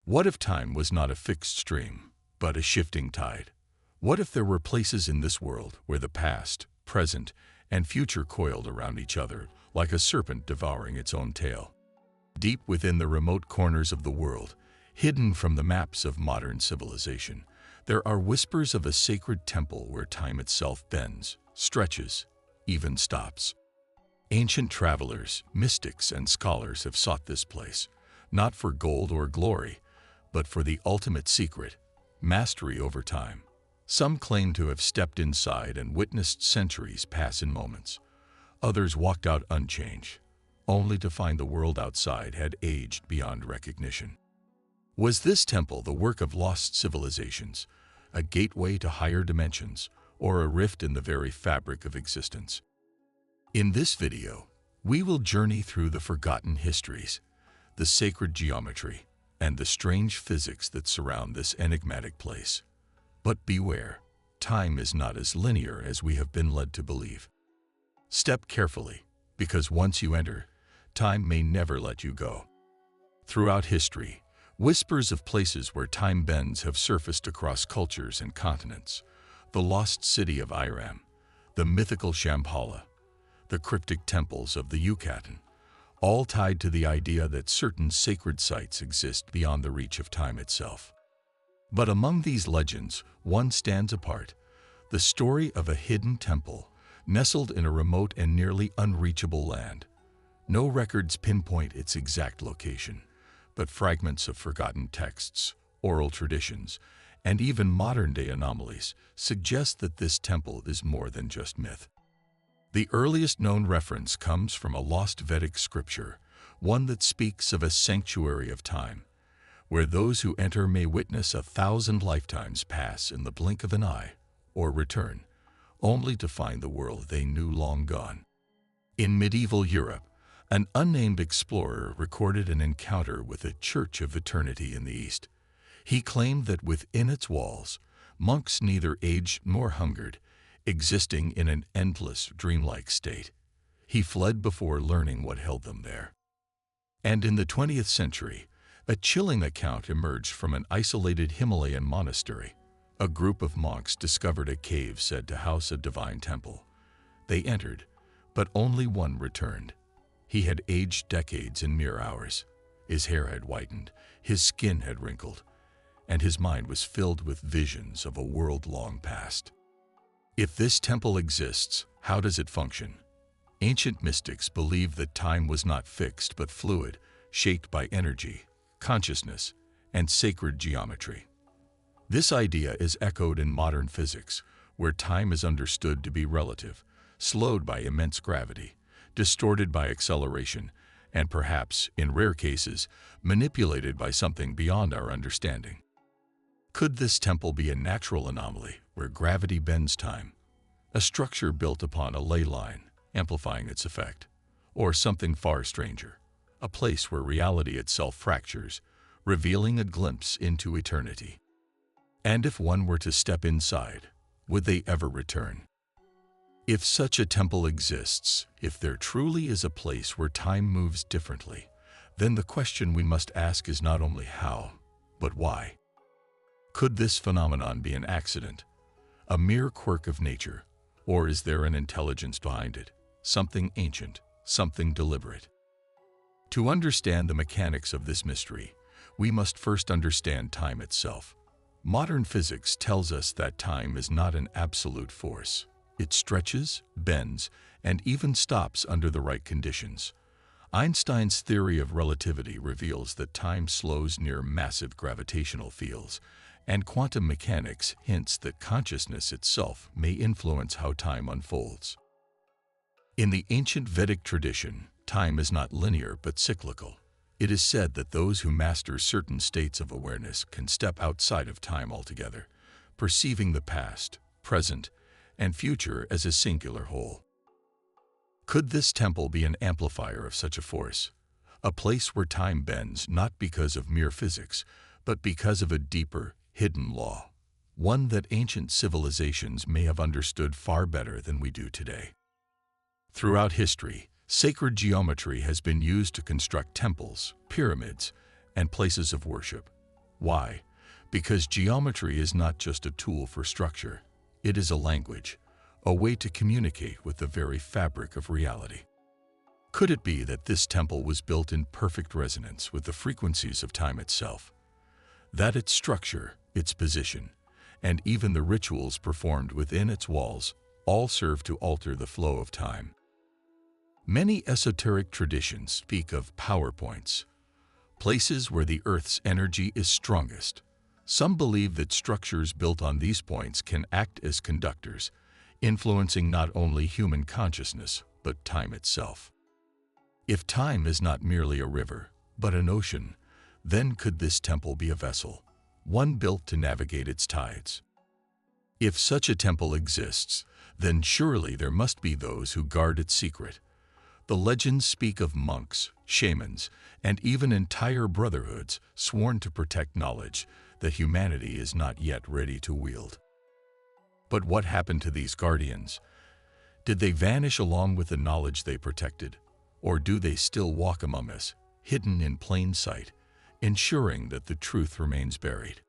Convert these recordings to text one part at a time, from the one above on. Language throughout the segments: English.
What if time was not a fixed stream, but a shifting tide? What if there were places in this world where the past, present, and future coiled around each other like a serpent devouring its own tail? Deep within the remote corners of the world, hidden from the maps of modern civilization, there are whispers of a sacred temple where time itself bends, stretches, even stops. Ancient travelers, mystics, and scholars have sought this place, not for gold or glory, but for the ultimate secret, mastery over time. Some claim to have stepped inside and witnessed centuries pass in moments. Others walked out unchanged, only to find the world outside had aged beyond recognition. Was this temple the work of lost civilizations, a gateway to higher dimensions, or a rift in the very fabric of existence? In this video, we will journey through the forgotten histories, the sacred geometry, and the strange physics that surround this enigmatic place. But beware, time is not as linear as we have been led to believe. Step carefully, because once you enter, time may never let you go. Throughout history, whispers of places where time bends have surfaced across cultures and continents. The lost city of Iram, the mythical Shambhala, the cryptic temples of the Yucatan, all tied to the idea that certain sacred sites exist beyond the reach of time itself. But among these legends, one stands apart, the story of a hidden temple nestled in a remote and nearly unreachable land. No records pinpoint its exact location, but fragments of forgotten texts, oral traditions, and even modern-day anomalies suggest that this temple is more than just myth. The earliest known reference comes from a lost Vedic scripture, one that speaks of a sanctuary of time, where those who enter may witness 1,000 lifetimes pass in the blink of an eye, or return, only to find the world they knew long gone. In medieval Europe, an unnamed explorer recorded an encounter with a Church of Eternity in the East. He claimed that within its walls, monks neither aged nor hungered, existing in an endless, dreamlike state. He fled before learning what held them there. And in the 20th century, a chilling account emerged from an isolated Himalayan monastery. A group of monks discovered a cave said to house a divine temple. They entered, but only one returned. He had aged decades in mere hours. His hair had whitened, his skin had wrinkled, and his mind was filled with visions of a world long past. If this temple exists, how does it function? Ancient mystics believed that time was not fixed but fluid, shaped by energy, consciousness, and sacred geometry. This idea is echoed in modern physics, where time is understood to be relative, slowed by immense gravity, distorted by acceleration, and perhaps, in rare cases, manipulated by something beyond our understanding. Could this temple be a natural anomaly where gravity bends time, a structure built upon a ley line, amplifying its effect, or something far stranger, a place where reality itself fractures, revealing a glimpse into eternity? And if one were to step inside, would they ever return? If such a temple exists, if there truly is a place where time moves differently, then the question we must ask is not only how, but why. Could this phenomenon be an accident, a mere quirk of nature, or is there an intelligence behind it, something ancient, something deliberate? To understand the mechanics of this mystery, we must first understand time itself. Modern physics tells us that time is not an absolute force. It stretches, bends, and even stops under the right conditions. Einstein's theory of relativity reveals that time slows near massive gravitational fields, and quantum mechanics hints that consciousness itself may influence how time unfolds. In the ancient Vedic tradition, time is not linear but cyclical. It is said that those who master certain states of awareness can step outside of time altogether, perceiving the past, present, and future as a singular whole. Could this temple be an amplifier of such a force, a place where time bends not because of mere physics, but because of a deeper, hidden law, one that ancient civilizations may have understood far better than we do today? Throughout history, sacred geometry has been used to construct temples, pyramids, and places of worship. Why? Because geometry is not just a tool for structure. It is a language, a way to communicate with the very fabric of reality. Could it be that this temple was built in perfect resonance with the frequencies of time itself? That its structure, its position, and even the rituals performed within its walls all serve to alter the flow of time? Many esoteric traditions speak of power points, places where the Earth's energy is strongest. Some believe that structures built on these points can act as conductors, influencing not only human consciousness, but time itself. If time is not merely a river, but an ocean, then could this temple be a vessel, one built to navigate its tides? If such a temple exists, then surely there must be those who guard its secret. The legends speak of monks, shamans, and even entire brotherhoods sworn to protect knowledge that humanity is not yet ready to wield. But what happened to these guardians? Did they vanish along with the knowledge they protected? Or do they still walk among us, hidden in plain sight, ensuring that the truth remains buried?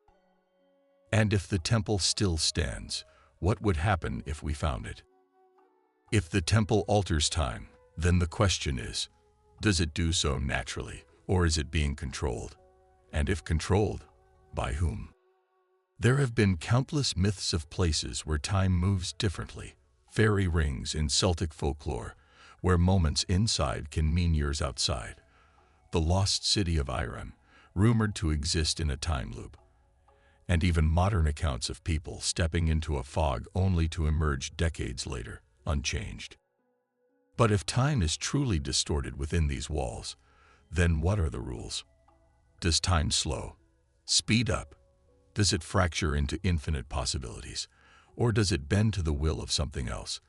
And if the temple still stands, what would happen if we found it? If the temple alters time, then the question is, does it do so naturally, or is it being controlled? And if controlled, by whom? There have been countless myths of places where time moves differently, fairy rings in Celtic folklore, where moments inside can mean years outside, the lost city of Irem, rumored to exist in a time loop, and even modern accounts of people stepping into a fog only to emerge decades later, unchanged. But if time is truly distorted within these walls, then what are the rules? Does time slow, speed up? Does it fracture into infinite possibilities? Or does it bend to the will of something else,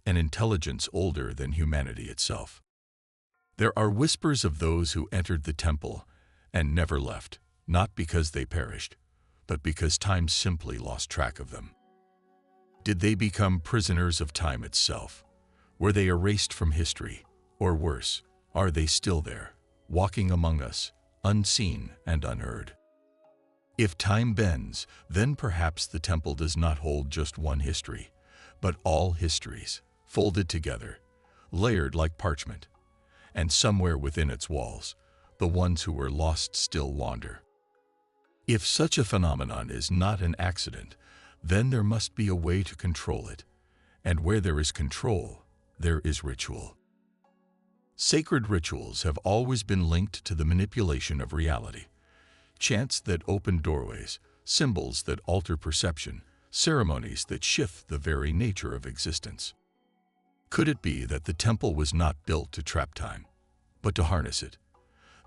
an intelligence older than humanity itself? There are whispers of those who entered the temple and never left, not because they perished, but because time simply lost track of them. Did they become prisoners of time itself? Were they erased from history? Or worse, are they still there, walking among us, unseen and unheard? If time bends, then perhaps the temple does not hold just one history, but all histories, folded together, layered like parchment. And somewhere within its walls, the ones who were lost still wander. If such a phenomenon is not an accident, then there must be a way to control it. And where there is control, there is ritual. Sacred rituals have always been linked to the manipulation of reality. Chants that open doorways, symbols that alter perception, ceremonies that shift the very nature of existence. Could it be that the temple was not built to trap time, but to harness it?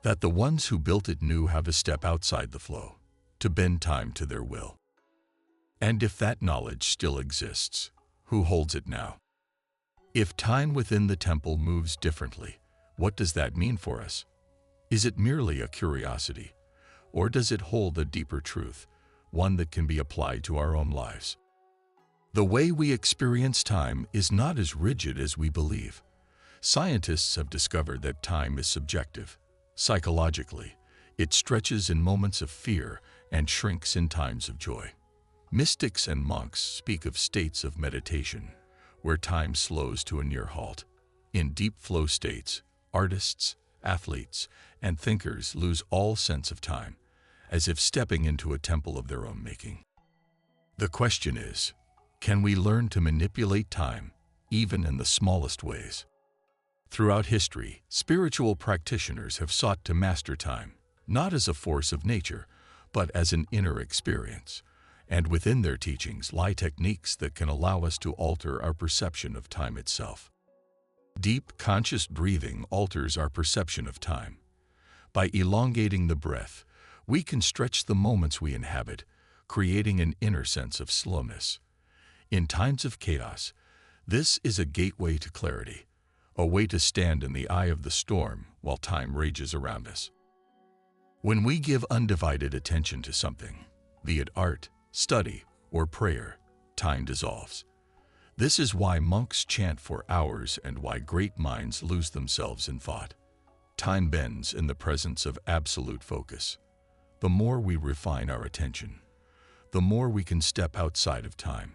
That the ones who built it knew how to step outside the flow, to bend time to their will? And if that knowledge still exists, who holds it now? If time within the temple moves differently, what does that mean for us? Is it merely a curiosity? Or does it hold a deeper truth, one that can be applied to our own lives? The way we experience time is not as rigid as we believe. Scientists have discovered that time is subjective. Psychologically, it stretches in moments of fear and shrinks in times of joy. Mystics and monks speak of states of meditation, where time slows to a near halt. In deep flow states, artists, athletes, and thinkers lose all sense of time, as if stepping into a temple of their own making. The question is, can we learn to manipulate time, even in the smallest ways? Throughout history, spiritual practitioners have sought to master time, not as a force of nature, but as an inner experience. And within their teachings lie techniques that can allow us to alter our perception of time itself. Deep, conscious breathing alters our perception of time. By elongating the breath, we can stretch the moments we inhabit, creating an inner sense of slowness. In times of chaos, this is a gateway to clarity, a way to stand in the eye of the storm while time rages around us. When we give undivided attention to something, be it art, study, or prayer, time dissolves. This is why monks chant for hours and why great minds lose themselves in thought. Time bends in the presence of absolute focus. the more we refine our attention, the more we can step outside of time.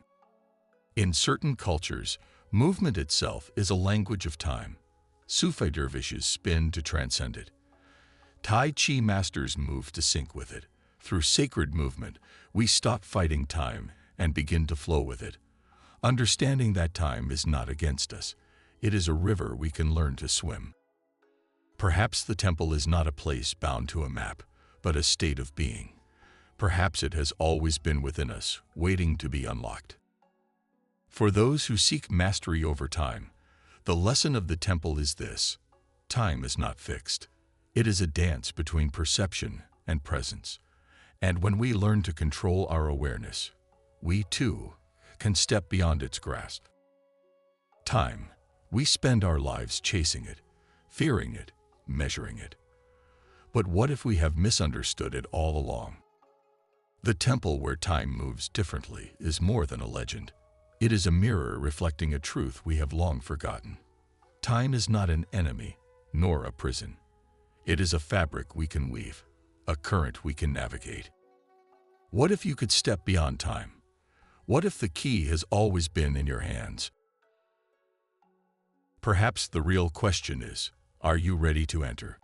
In certain cultures, movement itself is a language of time. Sufi dervishes spin to transcend it. Tai Chi masters move to sync with it. Through sacred movement, we stop fighting time and begin to flow with it, understanding that time is not against us. It is a river we can learn to swim. Perhaps the temple is not a place bound to a map, but a state of being. Perhaps it has always been within us, waiting to be unlocked. For those who seek mastery over time, the lesson of the temple is this: time is not fixed. It is a dance between perception and presence. And when we learn to control our awareness, we too can step beyond its grasp. Time, we spend our lives chasing it, fearing it, measuring it. But what if we have misunderstood it all along? The temple where time moves differently is more than a legend. It is a mirror reflecting a truth we have long forgotten. Time is not an enemy, nor a prison. It is a fabric we can weave, a current we can navigate. What if you could step beyond time? What if the key has always been in your hands? Perhaps the real question is, are you ready to enter?